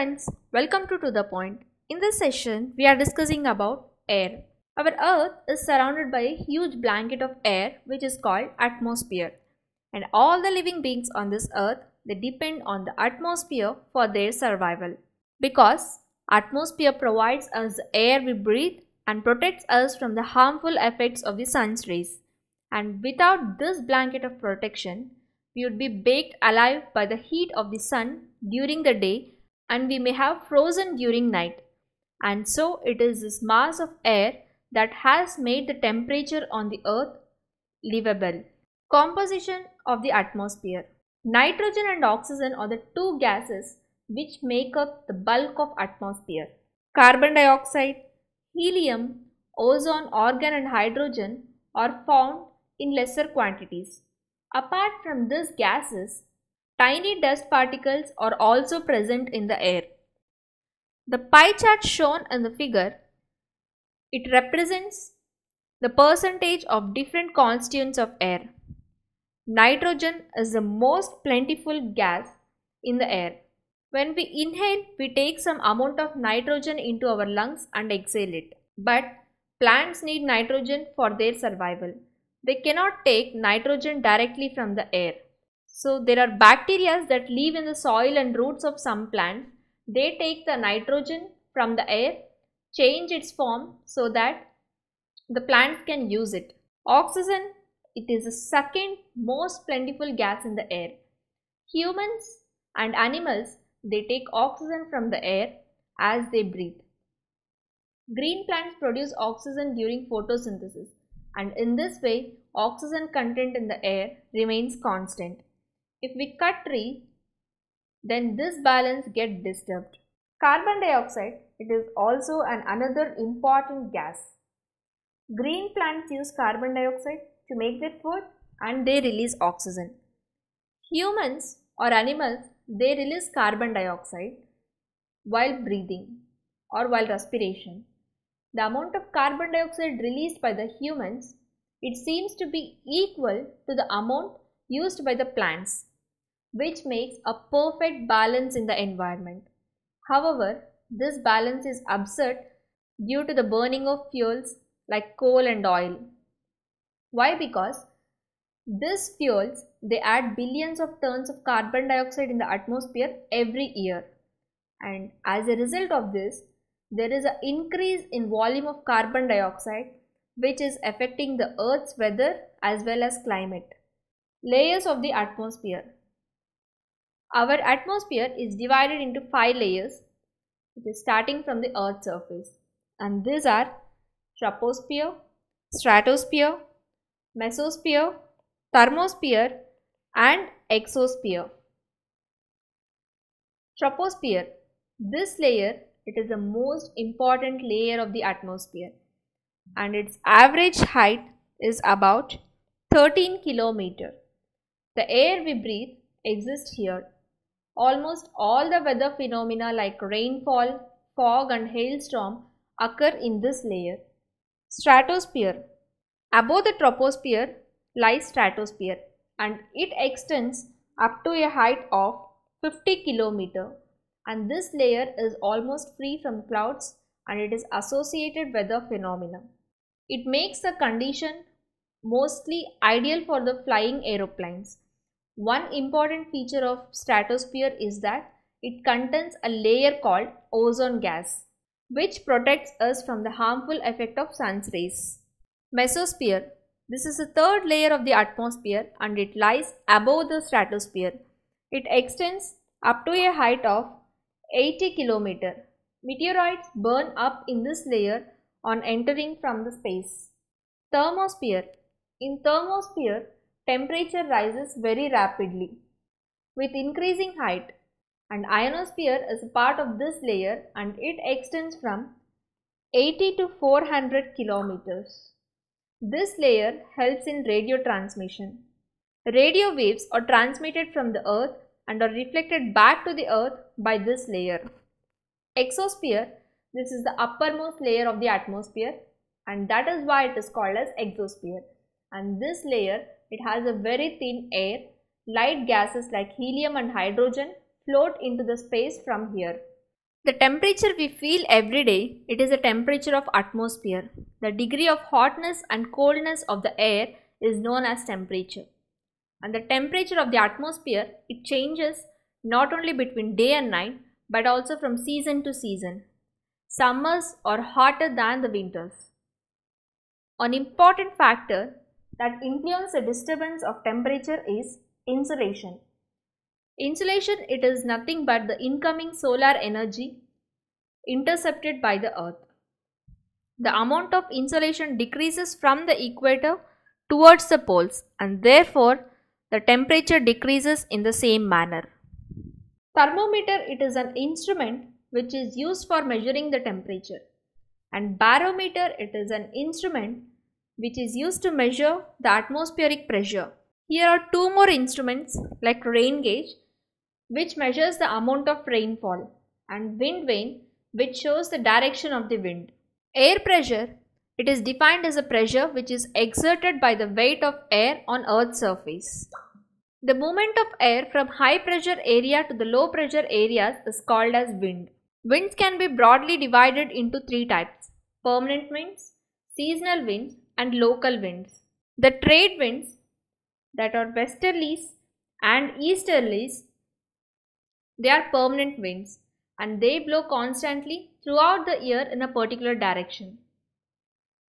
friends, welcome to the point. In this session, we are discussing about air. Our earth is surrounded by a huge blanket of air which is called atmosphere. And all the living beings on this earth, they depend on the atmosphere for their survival. Because atmosphere provides us the air we breathe and protects us from the harmful effects of the sun's rays. And without this blanket of protection, we would be baked alive by the heat of the sun during the day and we may have frozen during night. And so it is this mass of air that has made the temperature on the earth livable. Composition of the atmosphere. Nitrogen and oxygen are the two gases which make up the bulk of atmosphere. Carbon dioxide, helium, ozone, argon and hydrogen are found in lesser quantities. Apart from these gases, tiny dust particles are also present in the air. The pie chart shown in the figure, it represents the percentage of different constituents of air. Nitrogen is the most plentiful gas in the air. When we inhale, we take some amount of nitrogen into our lungs and exhale it. But plants need nitrogen for their survival. They cannot take nitrogen directly from the air. So there are bacteria that live in the soil and roots of some plants. They take the nitrogen from the air, change its form so that the plants can use it. Oxygen, it is the second most plentiful gas in the air. Humans and animals, they take oxygen from the air as they breathe. Green plants produce oxygen during photosynthesis, and in this way, oxygen content in the air remains constant. If we cut tree, then this balance gets disturbed. Carbon dioxide, it is also another important gas. Green plants use carbon dioxide to make their food and they release oxygen. Humans or animals, they release carbon dioxide while breathing or while respiration. The amount of carbon dioxide released by the humans, it seems to be equal to the amount used by the plants, which makes a perfect balance in the environment. However, this balance is upset due to the burning of fuels like coal and oil. Why? Because these fuels, they add billions of tons of carbon dioxide in the atmosphere every year. And as a result of this, there is an increase in volume of carbon dioxide which is affecting the Earth's weather as well as climate. Layers of the atmosphere. Our atmosphere is divided into 5 layers, which is starting from the Earth's surface. And these are troposphere, stratosphere, mesosphere, thermosphere and exosphere. Troposphere. This layer, it is the most important layer of the atmosphere and its average height is about 13 km. The air we breathe exists here. Almost all the weather phenomena like rainfall, fog and hailstorm occur in this layer. Stratosphere. Above the troposphere lies stratosphere and it extends up to a height of 50 km. And this layer is almost free from clouds and it is associated weather phenomena. It makes the condition mostly ideal for the flying aeroplanes. One important feature of stratosphere is that it contains a layer called ozone gas, which protects us from the harmful effect of sun's rays. Mesosphere. This is the third layer of the atmosphere and it lies above the stratosphere. It extends up to a height of 80 km. Meteorites burn up in this layer on entering from the space. Thermosphere. In thermosphere, temperature rises very rapidly with increasing height, and ionosphere is a part of this layer and it extends from 80 to 400 kilometers. This layer helps in radio transmission. Radio waves are transmitted from the earth and are reflected back to the earth by this layer. Exosphere, this is the uppermost layer of the atmosphere and that is why it is called as exosphere. And this layer, it has a very thin air. Light gases like helium and hydrogen float into the space from here. The temperature we feel every day, it is the temperature of atmosphere. The degree of hotness and coldness of the air is known as temperature. And the temperature of the atmosphere, it changes not only between day and night but also from season to season. Summers are hotter than the winters. An important factor that influences the disturbance of temperature is insolation. Insolation, it is nothing but the incoming solar energy intercepted by the earth. The amount of insolation decreases from the equator towards the poles, and therefore the temperature decreases in the same manner. Thermometer, it is an instrument which is used for measuring the temperature, and barometer, it is an instrument which is used to measure the atmospheric pressure. Here are two more instruments like rain gauge, which measures the amount of rainfall, and wind vane, which shows the direction of the wind. Air pressure, it is defined as a pressure which is exerted by the weight of air on Earth's surface. The movement of air from high pressure area to the low pressure areas is called as wind. Winds can be broadly divided into three types: permanent winds, seasonal winds, and local winds. The trade winds, that are westerlies and easterlies, they are permanent winds and they blow constantly throughout the year in a particular direction.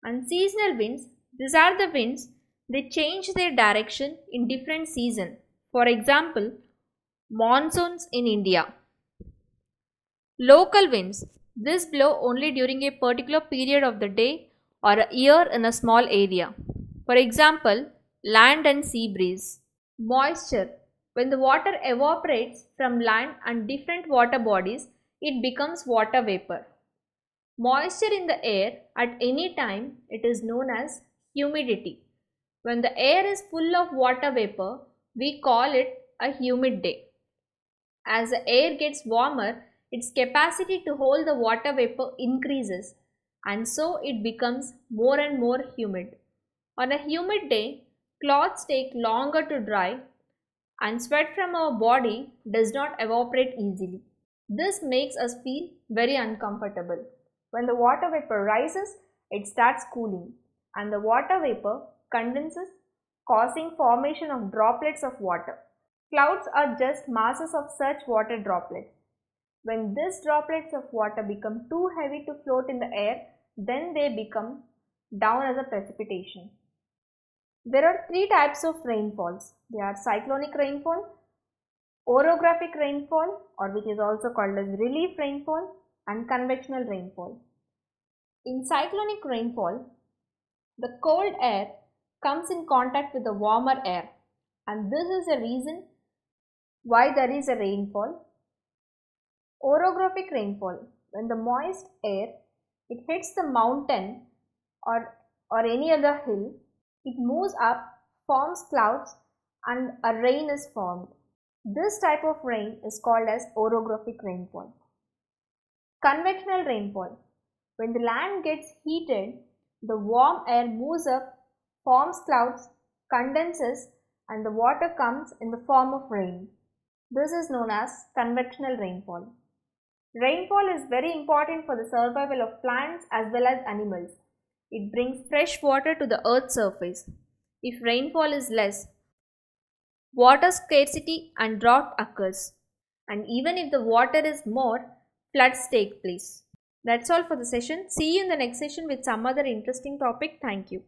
And seasonal winds, these are the winds, they change their direction in different seasons. For example, monsoons in India. Local winds, this blow only during a particular period of the day or a year in a small area. For example, land and sea breeze. Moisture, when the water evaporates from land and different water bodies, it becomes water vapor. Moisture in the air at any time, it is known as humidity. When the air is full of water vapor, we call it a humid day. As the air gets warmer, its capacity to hold the water vapor increases, and so it becomes more and more humid. On a humid day, clothes take longer to dry and sweat from our body does not evaporate easily. This makes us feel very uncomfortable. When the water vapor rises, it starts cooling and the water vapor condenses, causing formation of droplets of water. Clouds are just masses of such water droplets. When these droplets of water become too heavy to float in the air, then they become down as a precipitation. There are three types of rainfalls. They are cyclonic rainfall, orographic rainfall, or which is also called as relief rainfall, and convectional rainfall. In cyclonic rainfall, the cold air comes in contact with the warmer air, and this is the reason why there is a rainfall. Orographic rainfall, when the moist air, it hits the mountain or any other hill, it moves up, forms clouds, and a rain is formed. This type of rain is called as orographic rainfall. Convectional rainfall, when the land gets heated, the warm air moves up, forms clouds, condenses, and the water comes in the form of rain. This is known as convectional rainfall. Rainfall is very important for the survival of plants as well as animals. It brings fresh water to the earth's surface. If rainfall is less, water scarcity and drought occurs. And even if the water is more, floods take place. That's all for the session. See you in the next session with some other interesting topic. Thank you.